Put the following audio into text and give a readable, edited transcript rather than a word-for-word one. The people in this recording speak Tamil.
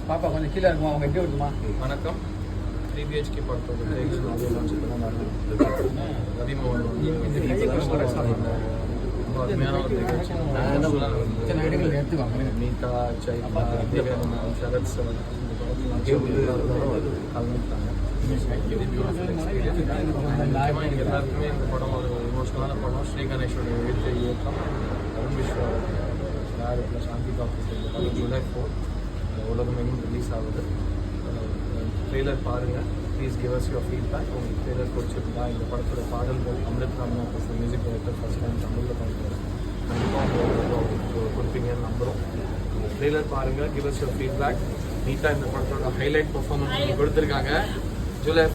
பாப்பா கொஞ்சம் கீழே இருக்குமா, அவங்க எங்கே விடுமா? வணக்கம். 3 BHK பார்த்து நீதா சைத்ரா சரத் சார் கலந்துட்டாங்க. எல்லாருக்குமே இந்த படம் ஒரு எமோஷனலான படம். ஸ்ரீ கணேஷோட எழுத்து இயக்கம், அருண் விஸ்வா ப்ளஸ் சாந்தி காப்பூர் இந்த படம் ஜூலை 4 உலகமெங்கும் ரிலீஸ் ஆகுது. ட்ரெய்லர் பாருங்கள். Please give us your feedback. உங்களுக்கு ட்ரெய்லர் பிடிச்சிருந்தா இந்த படத்தோட பாடல்கள் Amrit Ramna music director first time தமிழில் பண்ணுறேன். கண்டிப்பாக உங்களுக்கு கொடுப்பீங்கன்னு நம்புகிறோம். ட்ரெய்லர் பாருங்கள், கிவ் அஸ் யுவர் ஃபீட்பேக். நீட்டாக இந்த படத்தோட ஹைலைட் பர்ஃபார்மன்ஸ் கொடுத்துருக்காங்க. ஜூலை